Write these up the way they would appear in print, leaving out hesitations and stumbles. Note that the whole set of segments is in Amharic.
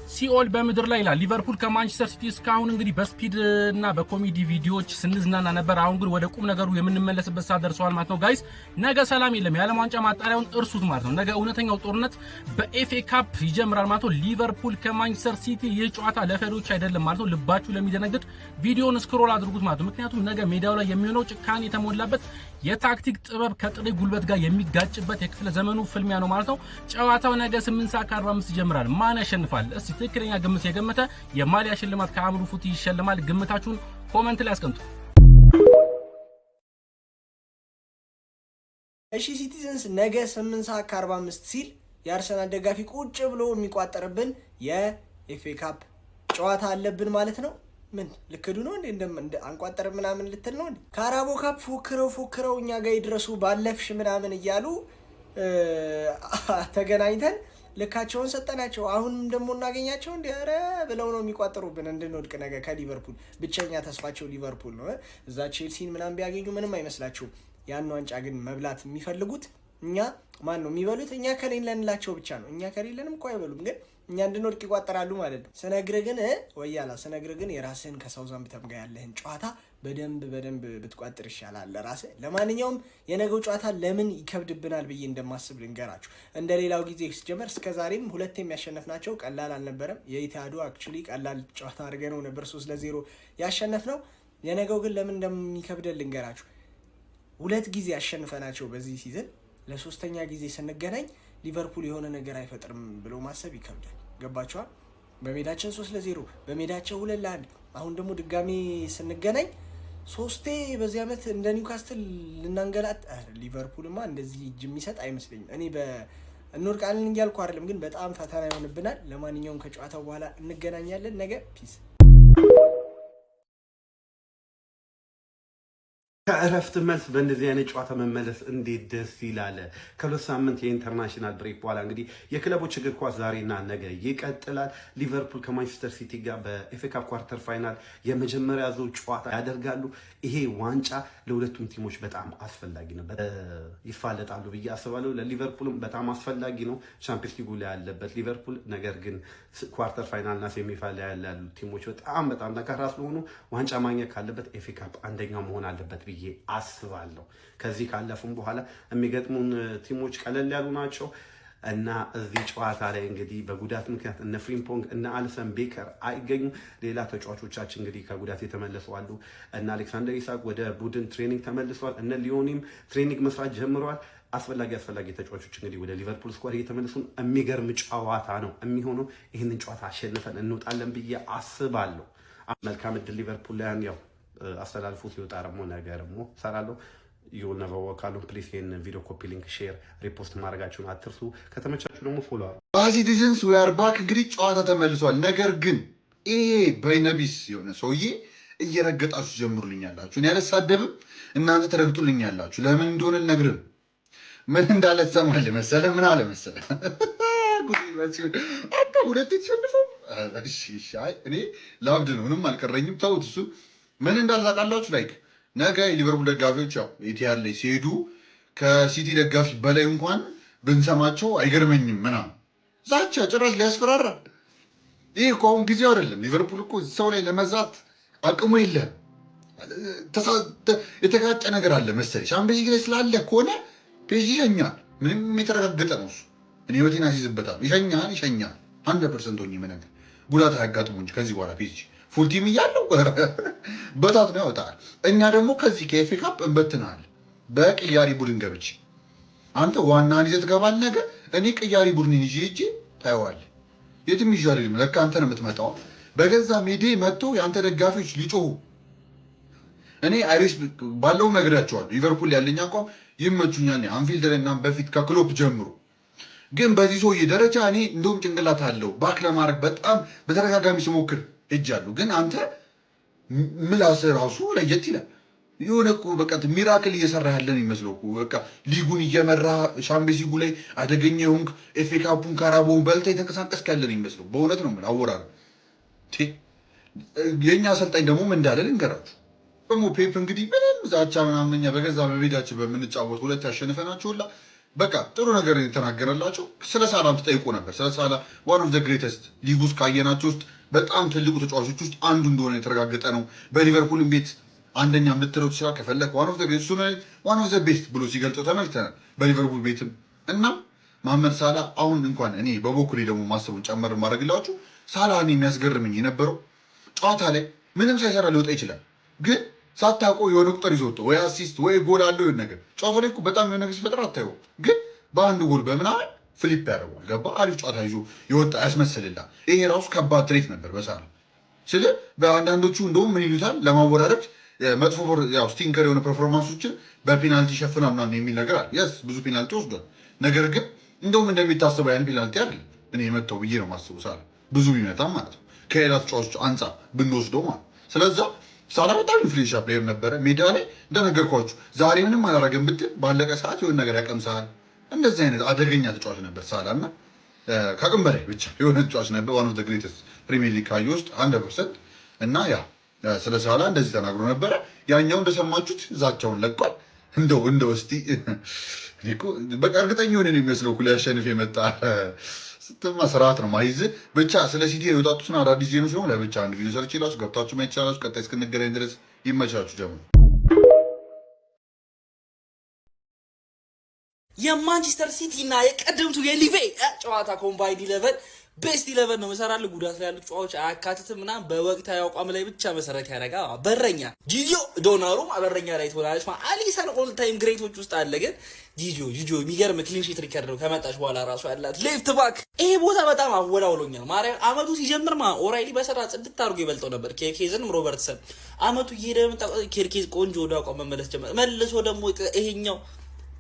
ሲኦል በምድር ላይ ይላል። ሊቨርፑል ከማንቸስተር ሲቲ እስካሁን እንግዲህ በስፒድ እና በኮሜዲ ቪዲዮዎች ስንዝናና ነበር። አሁን ግን ወደ ቁም ነገሩ የምንመለስበት ሰዓት ደርሷል ማለት ነው ጋይስ። ነገ ሰላም የለም፣ የዓለም ዋንጫ ማጣሪያውን እርሱት ማለት ነው። ነገ እውነተኛው ጦርነት በኤፍኤ ካፕ ይጀምራል ማለት ነው። ሊቨርፑል ከማንቸስተር ሲቲ ይህ ጨዋታ ለፈሪዎች አይደለም ማለት ነው። ልባችሁ ለሚደነግጥ ቪዲዮውን ስክሮል አድርጉት ማለት ነው። ምክንያቱም ነገ ሜዳው ላይ የሚሆነው ጭካኔ የተሞላበት የታክቲክ ጥበብ ከጥሬ ጉልበት ጋር የሚጋጭበት የክፍለ ዘመኑ ፍልሚያ ነው ማለት ነው። ጨዋታው ነገ 8:45 ይጀምራል። ማን ያሸንፋል? እስቲ ትክክለኛ ግምት የገመተ የማሊያ ሽልማት ከአምሩ ፉቲ ይሸልማል። ግምታችሁን ኮሜንት ላይ አስቀምጡ። እሺ ሲቲዘንስ ነገ 8:45 ሲል የአርሰናል ደጋፊ ቁጭ ብሎ የሚቋጠርብን የኤፍኤ ካፕ ጨዋታ አለብን ማለት ነው። ምን ልክዱ ነው እንደ አንቋጠር ምናምን ልትል ነው እንዴ? ካራቦ ካፕ ፎክረው እኛ ጋር ይድረሱ ባለፍሽ ምናምን እያሉ ተገናኝተን ልካቸውን ሰጠናቸው። አሁንም ደግሞ እናገኛቸው እንዴ? ኧረ ብለው ነው የሚቋጠሩብን እንድንወድቅ። ነገ ከሊቨርፑል ብቸኛ ተስፋቸው ሊቨርፑል ነው። እዛ ቼልሲን ምናምን ቢያገኙ ምንም አይመስላቸውም። ያን ዋንጫ ግን መብላት የሚፈልጉት እኛ ማን ነው የሚበሉት? እኛ ከሌለንላቸው ብቻ ነው። እኛ ከሌለንም እኮ አይበሉም፣ ግን እኛ እንድንወድቅ ይቋጠራሉ ማለት ነው። ስነግርህ ግን የራስህን ከሳውዛምፕተን ጋር ያለህን ጨዋታ በደንብ ብትቋጥር ይሻላል ለራስህ። ለማንኛውም የነገው ጨዋታ ለምን ይከብድብናል ብዬ እንደማስብ ልንገራችሁ። እንደ ሌላው ጊዜ ሲጀመር እስከዛሬም ሁለት የሚያሸነፍናቸው ቀላል አልነበረም። የኢትሃዱ አክቹሊ ቀላል ጨዋታ አድርገነው ነበር 3-0 ያሸነፍነው። የነገው ግን ለምን እንደሚከብደን ልንገራችሁ። 2 ጊዜ ያሸንፈናቸው በዚህ ሲዝን ለሶስተኛ ጊዜ ስንገናኝ ሊቨርፑል የሆነ ነገር አይፈጥርም ብሎ ማሰብ ይከብዳል። ገባችኋል? በሜዳችን 3-0 በሜዳቸው 2-1 አሁን ደግሞ ድጋሚ ስንገናኝ 3 በዚህ ዓመት እንደ ኒውካስትል ልናንገላት። ሊቨርፑልማ እንደዚህ እጅ የሚሰጥ አይመስለኝም። እኔ እንወድቃለን እያልኩ አይደለም፣ ግን በጣም ፈተና ይሆንብናል። ለማንኛውም ከጨዋታው በኋላ እንገናኛለን ነገ። ፒስ። ከእረፍት መልስ በእንደዚህ አይነት ጨዋታ መመለስ እንዴት ደስ ይላል። ከሁለት ሳምንት የኢንተርናሽናል ብሬክ በኋላ እንግዲህ የክለቦች እግር ኳስ ዛሬና ነገ ይቀጥላል። ሊቨርፑል ከማንቸስተር ሲቲ ጋር በኤፍኤ ካፕ ኳርተር ፋይናል የመጀመሪያ ዙር ጨዋታ ያደርጋሉ። ይሄ ዋንጫ ለሁለቱም ቲሞች በጣም አስፈላጊ ነው። ይፋለጣሉ ብዬ አስባለሁ። ለሊቨርፑልም በጣም አስፈላጊ ነው። ቻምፒየንስ ሊጉ ላይ ያለበት ሊቨርፑል፣ ነገር ግን ኳርተር ፋይናልና ሴሚፋይናል ላይ ያሉ ቲሞች በጣም ጠንካራ ስለሆኑ ዋንጫ ማግኘት ካለበት ኤፍኤ ካፕ አንደኛው መሆን አለበት ብዬ አስባለሁ። ከዚህ ካለፉም በኋላ የሚገጥሙን ቲሞች ቀለል ያሉ ናቸው እና እዚህ ጨዋታ ላይ እንግዲህ በጉዳት ምክንያት እነ ፍሪምፖንግ እነ አልሰን ቤከር አይገኙም። ሌላ ተጫዋቾቻችን እንግዲህ ከጉዳት የተመለሱ አሉ። እነ አሌክሳንደር ኢሳክ ወደ ቡድን ትሬኒንግ ተመልሰዋል። እነ ሊዮኒም ትሬኒንግ መስራት ጀምረዋል። አስፈላጊ ተጫዋቾች እንግዲህ ወደ ሊቨርፑል ስኳድ እየተመለሱን የሚገርም ጨዋታ ነው የሚሆነው። ይህንን ጨዋታ አሸንፈን እንወጣለን ብዬ አስባለሁ። መልካም እድል ሊቨርፑል ላይ ያው አስተላልፉ ሲወጣ ደግሞ ነገር ደግሞ ሰራለሁ። you'll never walk alone. ፕሊዝ ይሄን ቪዲዮ ኮፒ ሊንክ ሼር ሪፖስት ማድረጋችሁን አትርሱ። ከተመቻችሁ ደግሞ ፎሎ ሲቲዘንስ we are back። እንግዲህ ጨዋታ ተመልሷል። ነገር ግን ይሄ በይነቢስ የሆነ ሰውዬ እየረገጣችሁ ጀምሩልኛላችሁ። እኔ አልሳደብም፣ እናንተ ተረግጡልኛላችሁ። ለምን እንደሆነ ልነግርህ። ምን እንዳለ ትሰማለህ መሰለህ? ምን አለ መሰለህ? አንተ ሁለት ተሸንፈው እኔ ላብድ ነው፣ ምንም አልቀረኝም። ተውት እሱ ምን እንዳለ ታውቃላችሁ? ላይክ ነገ የሊቨርፑል ደጋፊዎች ያው ኢቲሃድ ላይ ሲሄዱ ከሲቲ ደጋፊ በላይ እንኳን ብንሰማቸው አይገርመኝም ምናምን ዛቻ ጭራሽ ሊያስፈራራ። ይህ እኮ አሁን ጊዜው አይደለም። ሊቨርፑል እኮ ሰው ላይ ለመዛት አቅሙ የለም። የተጋጨ ነገር አለ መሰለኝ። ሻምፒዮንስ ሊግ ላይ ስላለ ከሆነ ፔጅ ይሸኛል። ምንም የተረጋገጠ ነው እሱ። እኔ ህይወቴን አስይዝበታል። ይሸኛል 100% ሆኜ መነገር ጉዳት አያጋጥሙ እንጂ ከዚህ በኋላ ፔጅ ፉል ቲም እያለው በታት ነው ያወጣል። እኛ ደግሞ ከዚህ ከኤፍኤ ካፕ እንበትናል። በቅያሪ ቡድን ገብቼ አንተ ዋናን ይዘህ ትገባለህ። ነገ እኔ ቅያሪ ቡድንን ይዤ ሂጅ ታየዋለህ። የትም ይዣል ለካ አንተ ነው የምትመጣው። በገዛ ሜዴ መጥቶ የአንተ ደጋፊዎች ሊጮሁ እኔ አይሪስ ባለው ነግራቸዋለሁ። ሊቨርፑል ያለኝ አቋም ይመቹኛል። አንፊልድ ላይ እና በፊት ከክሎፕ ጀምሮ ግን በዚህ ሰውዬ ደረጃ እኔ እንደውም ጭንቅላት አለው ባክ ለማድረግ በጣም በተደጋጋሚ ስሞክር ሄጃለሁ። ግን አንተ ምላስ ራሱ ለየት ይላል። የሆነ እኮ በቃ ሚራክል እየሰራ ያለን ይመስለው እኮ በቃ ሊጉን እየመራ ሻምፒዮንስ ሊጉ ላይ አደገኛ የሆንክ ኤፍኤ ካፑን ካራቦን በልታ የተንቀሳቀስክ ያለን ይመስለው። በእውነት ነው የምልህ አወራር የእኛ አሰልጣኝ ደግሞ ምን እንዳለ ልንገራችሁ። ደግሞ ፔፕ እንግዲህ ምንም ዛቻ ምናምን እኛ በገዛ በሜዳችን በምንጫወት 2 ያሸንፈናችሁላ በቃ ጥሩ ነገር የተናገረላቸው። ስለ ሳላም ተጠይቆ ነበር። ስለ ሳላ ዋን ኦፍ ዘ ግሬተስት ሊግ ውስጥ ካየናቸው ውስጥ በጣም ትልቁ ተጫዋቾች ውስጥ አንዱ እንደሆነ የተረጋገጠ ነው። በሊቨርፑል ቤት አንደኛ የምትለው ትችላል ከፈለክ ዋን ኦፍ ዘ ግሬተስት ዋን ኦፍ ዘ ቤስት ብሎ ሲገልጸው ተመልክተናል በሊቨርፑል ቤትም እና መሐመድ ሳላ አሁን እንኳን እኔ በበኩሌ ደግሞ ማሰቡን ጨመር ማድረግላችሁ ሳላ እኔ የሚያስገርምኝ የነበረው ጨዋታ ላይ ምንም ሳይሰራ ሊወጣ ይችላል፣ ግን ሳታውቀው የሆነ ቁጥር ይዞ ወጥቶ ወይ አሲስት ወይ ጎል አለው የሆነ ነገር ጨዋታ ላይ እኮ በጣም የሆነ ነገር ሲፈጥር አታየው፣ ግን በአንድ ጎል በምናምን ፍሊፕ ያደርገዋል። ገባ አሪፍ ጨዋታ ይዞ የወጣ ያስመስልላል። ይሄ ራሱ ከባድ ትሬት ነበር በሳላ ስለ በአንዳንዶቹ እንደውም ምን ይሉታል ለማወራረድ መጥፎ ያው ስቲንከር የሆነ ፐርፎርማንሶችን በፔናልቲ ሸፍና ምናምን የሚል ነገር አለ። የስ ብዙ ፔናልቲ ወስዷል፣ ነገር ግን እንደውም እንደሚታሰበው ያን ፔናልቲ አይደለም እኔ የመታው ብዬ ነው ማስበው። ሳላ ብዙ ቢመጣም ማለት ነው ከሌላ ተጫዋቾች አንጻር ብንወስደው ማለት ስለዛ ሳላ በጣም ኢንፍሉዌንሻል ፕሌየር ነበረ። ሜዳ ላይ እንደነገርኳችሁ ዛሬ ምንም አላደረገም ብትል ባለቀ ሰዓት የሆነ ነገር ያቀምሳል። እንደዚህ አይነት አደገኛ ተጫዋች ነበር ሳላ እና ከአቅም በላይ ብቻ የሆነ ተጫዋች ነበር። ዋን ኦፍ ዘ ግሬተስት ፕሪሚየር ሊግ ካየ ውስጥ 100% እና ያ ስለ ሳላ እንደዚህ ተናግሮ ነበረ። ያኛው እንደሰማችሁት ዛቻውን ለቋል። እንደው እስቲ በቃ እርግጠኛ ሆነ ነው የሚመስለው እኮ ሊያሸንፍ የመጣ ስትማ ስርዓት ነው ማይዝ ብቻ። ስለ ሲቲ የወጣጡትና አዳዲስ ዜናዎች ነው ለብቻ አንድ ቪዲዮ ሰርች ይላችሁ ገብታችሁ ማየት ይችላችሁ። ቀጣይ እስክንገናኝ ድረስ ይመቻችሁ። ደግሞ የማንቸስተር ሲቲ እና የቀደምቱ የሊቬ ጨዋታ ኮምባይንድ 11 ቤስት 11 ነው መሰራል። ጉዳት ላይ ያሉት ጨዋታዎች አያካትትም እና በወቅታዊ አቋም ላይ ብቻ መሰረት ያደረጋ በረኛ ጂጂዮ ዶናሩማ በረኛ ላይ ተወላልሽ አሊሰን ኦል ታይም ግሬቶች ውስጥ አለ። ግን ጂጂዮ የሚገርም ክሊን ሺት ሪከርድ ነው ከመጣች በኋላ ራሱ ያላት ሌፍት ባክ። ይሄ ቦታ በጣም አወላውሎኛል። ማርያም አመቱ ሲጀምር ኦራይሊ በሰራ ጽድት አድርጎ ይበልጠው ነበር ኬርኬዝንም ሮበርትሰን። አመቱ እየሄደ መጣ ኬርኬዝ ቆንጆ ወደ አቋም መመለስ ጀመረ። መልሶ ደግሞ ይሄኛው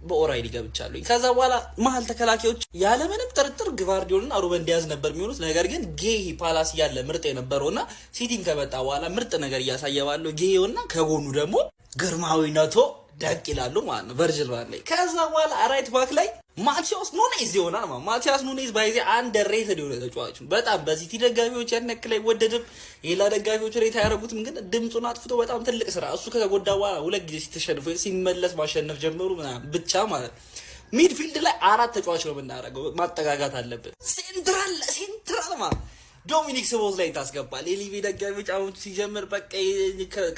በኦራይሊ ገብቻለሁ። ከዛ በኋላ መሀል ተከላካዮች ያለምንም ጥርጥር ግቫርዲዮልና ሩበን ዲያዝ ነበር የሚሆኑት። ነገር ግን ጌሂ ፓላስ ያለ ምርጥ የነበረውና ሲቲን ከመጣ በኋላ ምርጥ ነገር እያሳየ ባለው ጌሂውና ከጎኑ ደግሞ ግርማዊነቶ ደቅ ይላሉ ማለት ነው ቨርጅል ባር ላይ። ከዛ በኋላ ራይት ባክ ላይ ማቲያስ ኑኔዝ ይሆናል ማለት ማቲያስ ኑኔዝ ባይዜ አንደርሬትድ የሆነ ተጫዋች በጣም በሲቲ ደጋፊዎች ያነክል አይወደድም። ሌላ ደጋፊዎች ሬት አያደርጉትም፣ ግን ድምጹን አጥፍቶ በጣም ትልቅ ስራ እሱ ከተጎዳ በኋላ 2 ጊዜ ሲተሸንፉ ሲመለስ ማሸነፍ ጀመሩ ምናምን ብቻ ማለት ሚድፊልድ ላይ 4 ተጫዋች ነው የምናደርገው። ማጠጋጋት አለብን። ሴንትራል ማለት ዶሚኒክ ስቦዝ ላይ ታስገባል። የሊቪ ደጋፊዎች አሁን ሲጀምር በቃ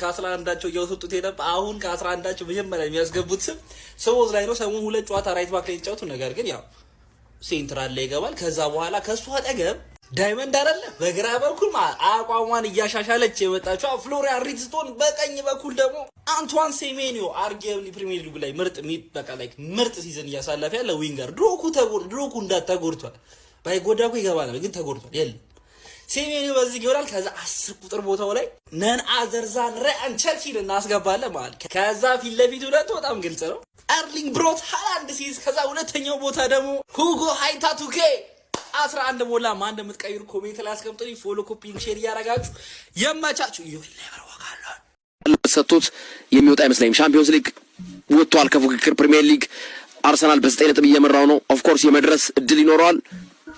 ከ11ዳቸው እያወጡት የነበር አሁን ከ11ዳቸው መጀመሪያ የሚያስገቡት ስም ስቦዝ ላይ ነው። ሰሞኑን 2 ጨዋታ ራይት ባክ ላይ ተጫወቱ፣ ነገር ግን ያው ሴንትራል ላይ ይገባል። ከዛ በኋላ ከሱ አጠገብ ዳይመንድ አይደለ በግራ በኩል አቋሟን እያሻሻለች የመጣችው ፍሎሪያን ሪትስቶን፣ በቀኝ በኩል ደግሞ አንቷን ሴሜኒዮ አርጊብሊ ፕሪሚየር ሊግ ላይ ምርጥ ሲዝን እያሳለፈ ያለ ዊንገር። ድሮኩ እንዳትተጎድቷል ባይጎዳ እኮ ይገባ ነበር፣ ግን ተጎድቷል። የለም ሴሜኒዮ በዚህ ይወራል። ከዛ 10 ቁጥር ቦታው ላይ ነን አዘርዛን ራያን ቸርቺል እናስገባለን ማለት። ከዛ ፊት ለፊት ሁለቱ በጣም ግልጽ ነው አርሊንግ ብሮት ሃላንድ ሲይዝ፣ ከዛ ሁለተኛው ቦታ ደግሞ ሁጎ ሃይታቱኬ 11 ሞላ። ማን እንደምትቀይሩ ኮሜንት ላይ አስቀምጡልኝ። ፎሎ ኮፒ ሼር እያደረጋችሁ የማቻችሁ ይወለበር ወጋለን ሰጥቶት የሚወጣ አይመስለኝም። ሻምፒዮንስ ሊግ ወጥቷል ከፉክክር። ፕሪሚየር ሊግ አርሰናል በ9 ነጥብ እየመራው ነው። ኦፍ ኮርስ የመድረስ እድል ይኖረዋል።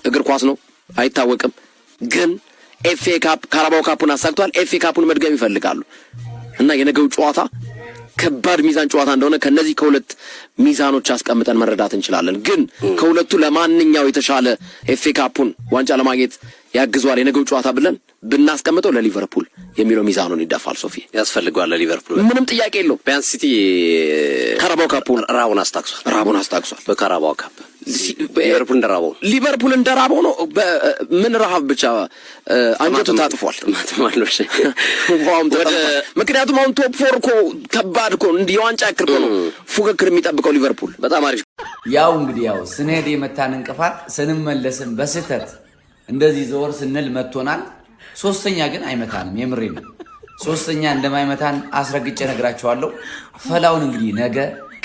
እግር ኳስ ነው አይታወቅም። ግን ኤፍኤ ካፕ ካራባው ካፑን አሳክቷል። ኤፍኤ ካፑን መድገም ይፈልጋሉ እና የነገው ጨዋታ ከባድ ሚዛን ጨዋታ እንደሆነ ከነዚህ ከሁለት ሚዛኖች አስቀምጠን መረዳት እንችላለን። ግን ከሁለቱ ለማንኛው የተሻለ ኤፍኤ ካፑን ዋንጫ ለማግኘት ያግዟል የነገው ጨዋታ ብለን ብናስቀምጠው ለሊቨርፑል የሚለው ሚዛኑን ይደፋል። ሶፊ ያስፈልጋል ለሊቨርፑል ምንም ጥያቄ የለው። ቢያንስ ሲቲ ካራባው ካፑን ራቡን አስታክሷል። በካራባው ካፕ ሊቨርፑል እንደራበው ነው። ምን ረሃብ ብቻ አንጀቱ ታጥፏል ማለሽ ምክንያቱም አሁን ቶፕ 4 እኮ ከባድ እኮ እንዲህ የዋንጫ ያክል ነው ፉክክር የሚጠብቀው ሊቨርፑል። በጣም አሪፍ ያው እንግዲህ ስንሄድ የመታን እንቅፋት ስንመለስም በስህተት እንደዚህ ዘወር ስንል መጥቶናል። ሶስተኛ ግን አይመታንም። የምሬ ነው። ሶስተኛ እንደማይመታን አስረግጬ ነግራቸዋለሁ። ፈላውን እንግዲህ ነገ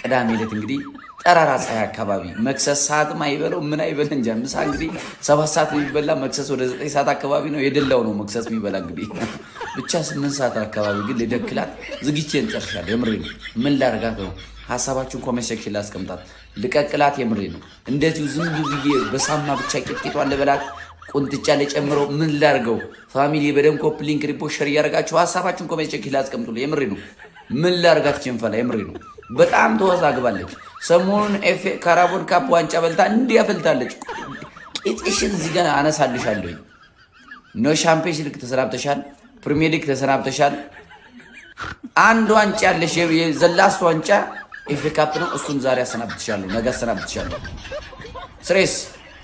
ቅዳሜ ዕለት እንግዲህ ጠራራ ፀሐይ አካባቢ መክሰስ ሰዓትም አይበለው ምን አይበል እንጃ። ምሳ እንግዲህ 7 ሰዓት የሚበላ መክሰስ ወደ 9 ሰዓት አካባቢ ነው የደላው ነው መክሰስ የሚበላ እንግዲህ ብቻ 8 ሰዓት አካባቢ ግን ልደክላት ዝግቼ እንጨርሻለሁ። የምሬ ነው። ምን ላርጋት ነው? ሀሳባችሁን ኮሜንት ሴክሽን ላይ አስቀምጣት። ልቀቅላት። የምሬ ነው። እንደዚሁ ዝም ብዬ በሳማ ብቻ ቂጥቂጧን ልበላት ቁንጥጫ ላይ ጨምሮ ምን ላርገው? ፋሚሊ በደም ኮፕ ሊንክ ሪፖርት ሼር እያደረጋችሁ ሀሳባችሁን ኮሜንት ሴክሽን ላይ አስቀምጡልኝ። የምሬ ነው። ምን ላርጋት ችንፈላ? የምሬ ነው። በጣም ተወዛግባለች። ሰሞኑን ካራቦን ካፕ ዋንጫ በልታ እንዲያፈልታለች። ቄጥሽን እዚህ ጋር አነሳልሻለሁ። ኖ ሻምፒዮንስ ሊግ ተሰናብተሻል፣ ፕሪሚየር ሊግ ተሰናብተሻል። አንድ ዋንጫ ያለሽ የዘላስት ዋንጫ ኤፍኤ ካፕ ነው። እሱን ዛሬ አሰናብትሻለሁ፣ ነገ አሰናብትሻለሁ። ስሬስ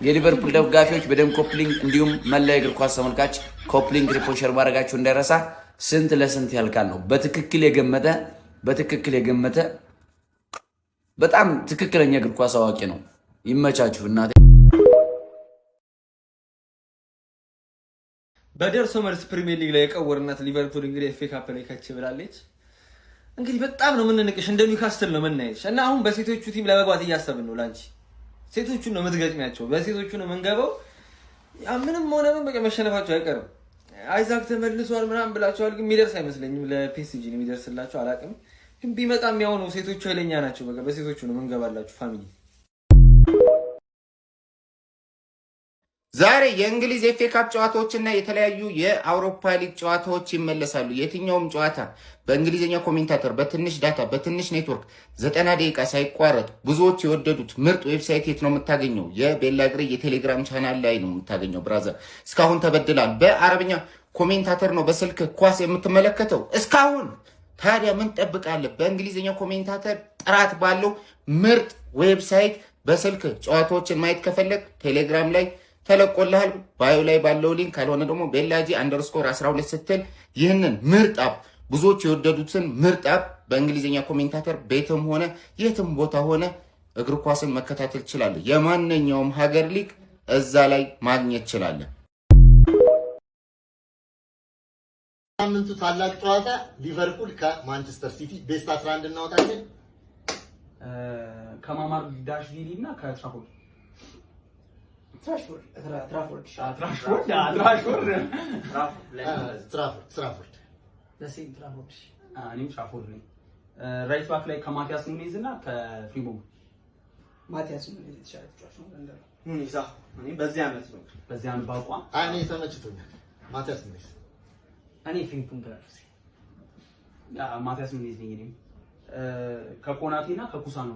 የሊቨርፑል ደጋፊዎች በደም ኮፕሊንግ እንዲሁም መላ የእግር ኳስ ተመልካች ኮፕሊንግ ሪፖርተር ማድረጋችሁ እንዳይረሳ። ስንት ለስንት ያልካል ነው በትክክል የገመተ በጣም ትክክለኛ እግር ኳስ አዋቂ ነው። ይመቻችሁ እናቴ። በደርሶ መልስ ፕሪሚየር ሊግ ላይ የቀወርናት ሊቨርፑል እንግዲህ ኤፍኤ ካፕ ላይ ከች ብላለች። እንግዲህ በጣም ነው የምንንቅሽ፣ እንደ ኒውካስትል ነው የምናይሽ እና አሁን በሴቶቹ ቲም ለመግባት እያሰብን ነው። ላንቺ ሴቶቹን ነው የምትገጥሚያቸው፣ በሴቶቹ ነው የምንገባው። ያ ምንም ሆነ ምን በቃ መሸነፋቸው አይቀርም። አይዛክ ተመልሷል ምናምን ብላችኋል፣ ግን የሚደርስ አይመስለኝም። ለፒኤስጂ ነው የሚደርስላቸው አላውቅም፣ ግን ቢመጣም ያው ነው። ሴቶቹ ኃይለኛ ናቸው። በቃ በሴቶቹ ነው የምንገባላችሁ ፋሚሊ። ዛሬ የእንግሊዝ ኤፍኤ ካፕ ጨዋታዎችና የተለያዩ የአውሮፓ ሊግ ጨዋታዎች ይመለሳሉ። የትኛውም ጨዋታ በእንግሊዝኛ ኮሜንታተር በትንሽ ዳታ በትንሽ ኔትወርክ 90 ደቂቃ ሳይቋረጥ ብዙዎች የወደዱት ምርጥ ዌብሳይት የት ነው የምታገኘው? የቤላግሬ የቴሌግራም ቻናል ላይ ነው የምታገኘው። ብራዘር እስካሁን ተበድላል። በአረብኛ ኮሜንታተር ነው በስልክ ኳስ የምትመለከተው እስካሁን። ታዲያ ምን ጠብቃለህ? በእንግሊዝኛ ኮሜንታተር ጥራት ባለው ምርጥ ዌብሳይት በስልክ ጨዋታዎችን ማየት ከፈለግ ቴሌግራም ላይ ተለቆልሃል። ባዮ ላይ ባለው ሊንክ፣ ካልሆነ ደግሞ ቤላጂ_12 ስትል ይህንን ምርጥ አፕ ብዙዎች የወደዱትን ምርጥ አፕ በእንግሊዝኛ ኮሜንታተር ቤትም ሆነ የትም ቦታ ሆነ እግር ኳስን መከታተል ትችላለህ። የማንኛውም ሀገር ሊግ እዛ ላይ ማግኘት ትችላለህ። ሳምንቱ ታላቅ ጨዋታ ሊቨርፑል ከማንቸስተር ሲቲ ቤስት 11 እናወጣለን። ከማማር ዳሽቪሊ እና ከትራፎርድ ትራፎርድ ራይት ባክ ላይ ከማቲያስ ኑኔዝ እና ከፍሪቦም ማቲያስ ኑኔዝ የተሻለ ተጫዋች ነው። ኑኔዝ እኔ በዚህ ዓመት በአቋም እኔ ተመችቶኛል። ማቲያስ ኑኔዝ እኔ ፍሪቦም ተራክሲ ማቲያስ ኑኔዝ ነኝ። ከኮናቴና ከኩሳኖ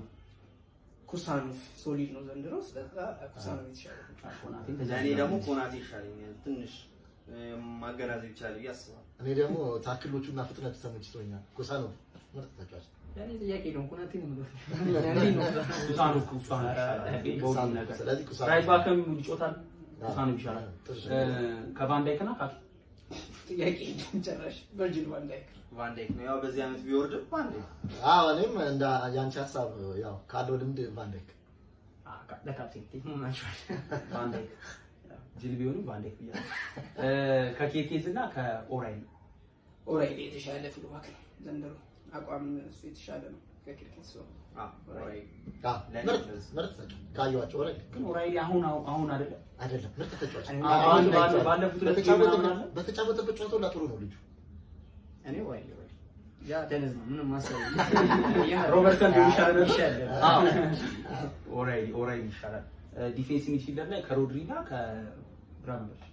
ሶሊድ ነው ዘንድሮ። ስለዛ ኩሳኖ የተሻለ ኮናቴ እኔ ደግሞ ኮናቴ ይሻለኛል። ትንሽ ማገናዘብ ይቻላል ያስባል። እኔ ደግሞ ታክሎቹና ፍጥነቱ ተመችቶኛል። ኩሳኖ ምርጥ ተጫዋች። ያኔ ጥያቄ ነው። ኮናቴ ነው ማለት ኩሳኖ ስለዚህ ኩሳኖ ራይት ባክም ይጮታል። ኩሳኖ ይሻላል። ከቫንዳይክና ካኪ ጥያቄ ጨራሽ ቨርጂል ቫንዳይክ ነው። ያው በዚህ ዓመት ቢወርድ ቫንዳይክ። እኔም እንደ ያንቺ ሀሳብ ያው ካለው ልምድ ቫንዳይክ ለካፕቴን ማንሻል ቫንዳይክ ጅል ቢሆንም ቫንዳይክ ብያለሁ። ከኬኬዝ እና ከኦራይሊ የተሻለ ፊልባክ ነው ዘንድሮ አቋም እሱ የተሻለ ነው ከኬኬዝ ሰው ምርጥ ካዩዋቸው ኦራይሊ አሁን አይደለም ምርጥ ተጫዋች ባለፉት በተጫወተበት ጨዋታ ሁላ ጥሩ ነው ልጁ። እኔ ኦራይሊ ያ ደነዝ ነው ምንም ማሰብ ሮበርተን ይሻላል። ኦራይሊ ይሻላል። ዲፌንስ ሚድፊልደር ላይ ከሮድሪ እና ከብራንበርች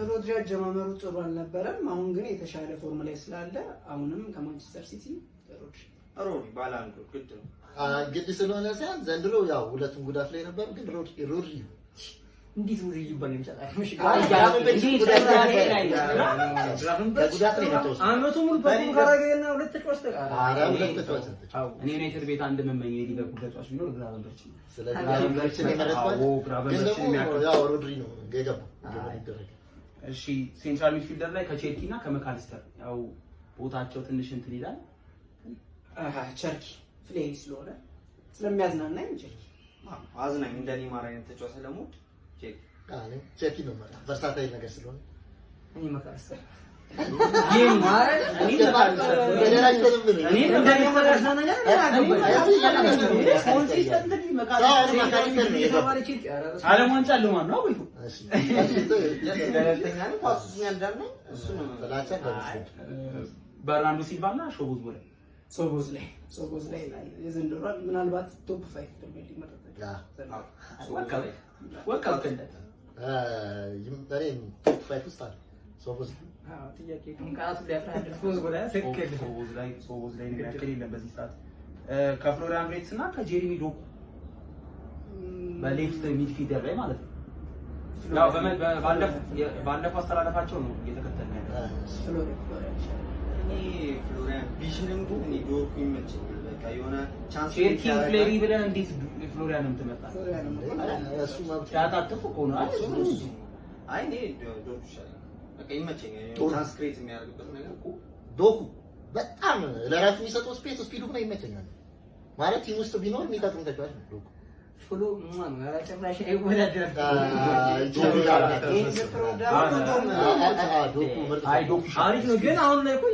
ሮድሪ አጀማመሩ ጥሩ አልነበረም። አሁን ግን የተሻለ ፎርም ላይ ስላለ አሁንም ከማንቸስተር ሲቲ ሮድሪ ባላንዶ ግድ ነው። ግድ ስለሆነ ሳይሆን ዘንድሮ ያው ሁለቱም ጉዳት ላይ ነበር። ግን ሮድሪ እንዴት ሮድሪ ይባል ይችላል? አመቱ ሙሉ በቁም ካራገና ሁለት ተጫዋች ተቃራ እኔ ዩናይትድ ቤት አንድ መመኘው የሊቨርፑል ተጫዋች ቢኖር ግራቨንበርች ነው። ስለዚህ ግራቨንበርች ያው ሮድሪ ነው የገባው። እሺ ሴንትራል ሚድፊልደር ላይ ከቼልሲ እና ከመካሊስተር ያው ቦታቸው ትንሽ እንትን ይላል። ቸርኪ ፍሌይ ስለሆነ ስለሚያዝናናኝ ቸርኪ አዝናኝ እንደ ኔይማር አይነት ተጫዋች ስለሞት ቼኪ ነው ማለት ቨርሳታይል ነገር ስለሆነ እኔ መካሪስተር በርናንዶ ሲልቫ እና ሶቦዝ ላይ የዘንድሮ ምናልባት ቶፕ 5 ደግሞ ሊመጣ ወካውከለት ይምጣሪን ቶፕ 5 ውስጥ አለ ሶቦዝ ጥያቄ ከንቃቱ ሊያፍራድ ሶቦዝ ላይ ነገር ያክል የለም በዚህ ሰዓት ከፍሎሪያን ቪርትዝ እና ከጄሬሚ ዶኩ በሌፍት ሚድፊልደር ላይ ማለት ነው። ያው ባለፈው አስተላለፋቸው ነው እየተከተልን ያለው። ፍሎሪያን ቢሽንም እኔ ዶኩ ይመቸኛል። በቃ የሆነ ቻንስ ቼልሲ ፍሌሪ ብለን እንዴት ፍሎሪያን እንትመጣ እሱ ማለት ያጣጥፉ ቆና አይ እኔ ዶኩ ይሻላል። በቃ ይመቸኛል። ቻንስ ክሬት የሚያደርግበት ነገር እኮ ዶኩ በጣም ለራሱ የሚሰጠው ስፒዱ ነው ይመቸኛል። ማለት ቲም ውስጥ ቢኖር የሚጠቅም ተጫዋች ነው ዶኩ። ፍሎ ጭራሽ አይወዳደርም። አሪፍ ነው ግን አሁን ላይ እኮ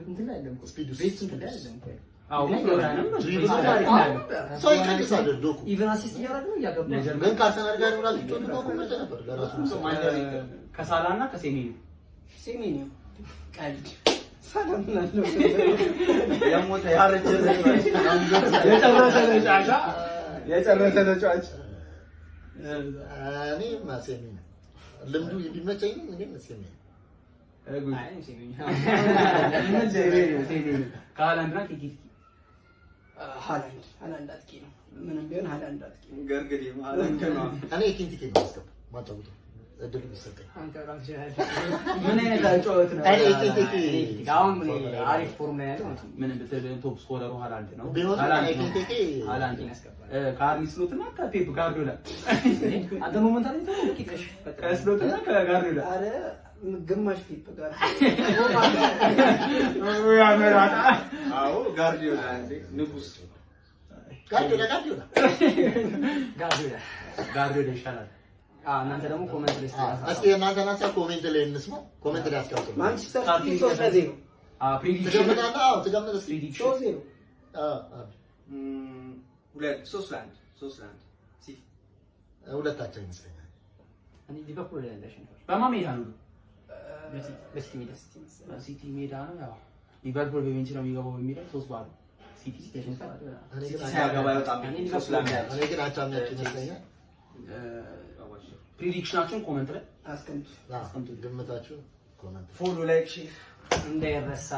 እንትን አይደለም ስፒዱ ቤስት እንትን አይደለም። አዎ ሰው ይቀንሳል ዶኩ ኢቨን አሲስት እያደረገ ነው እያገባ ግን ከአርሰናል ጋር ራሱ ዶኩ ምርጥ ነበር ለራሱ ከሳላና ከሴሜኒ ቀልድ የሞተ ያረጀ የጨረሰ ተጫዋች እኔ ማሴሚ ነው ልምዱ ቢመቸኝ እኔ ማሴሚ ከሃላንድ እና ኪኪ ሃላንድ አጥቂ ነው ምንም ቢሆን ሃላንድ አጥቂ ነው። ገርግዴ ማለት ነው። እኔ ኪንቲኬ ነው ማስገባ ማጫወቱ እድል ቢሰጠኝ ምን አይነት ጨዋታ ነው? አሁን አሪፍ ፎርም ላይ ያለው ምንም ብትል ቶፕ ስኮረሩ ሃላንድ ነው። ሃላንድ ያስገባል ከአርኒ ስሎት እና ከፔፕ ጋርዲዮላ አንተ ሞመንት አለ ከስሎት እና ከጋርዲዮላ አረ ግማሽ ፔፕ ጋር አዎ ጋርዲዮላ እንዴ ንጉስ ጋርዲዮላ ይሻላል። እናንተ ደግሞ ኮሜንት ላይ እስቲ እናንተና ኮሜንት ላይ እንስማ። ኮሜንት ላይ አስቀምጡ። ማንቸስተር ሲቲ 3-0 ፕሪዲክሽን ትገምታለህ? አዎ ትገምታለህ። ፕሪዲክሽን 3-0 3-1 ሲቲ ሁለታቸው ይመስለኛል። እኔ ሊቨርፑል ላይ ያሸንፋል። በማን ሜዳ ነው? በሲቲ ሜዳ ነው። ያው ሊቨርፑል በቤንች ነው የሚገባው በሚለው 3-0 ሲቲ ያሸንፋል። ሳያገባ ይወጣል። እኔ ግን አቻምናችሁ ይመስለኛል። ፕሪዲክሽናችሁን ኮሜንት ላይ አስቀምጡ። ግምታችሁ ኮሜንት ፎሎ ላይክ ሼር እንዳይረሳ።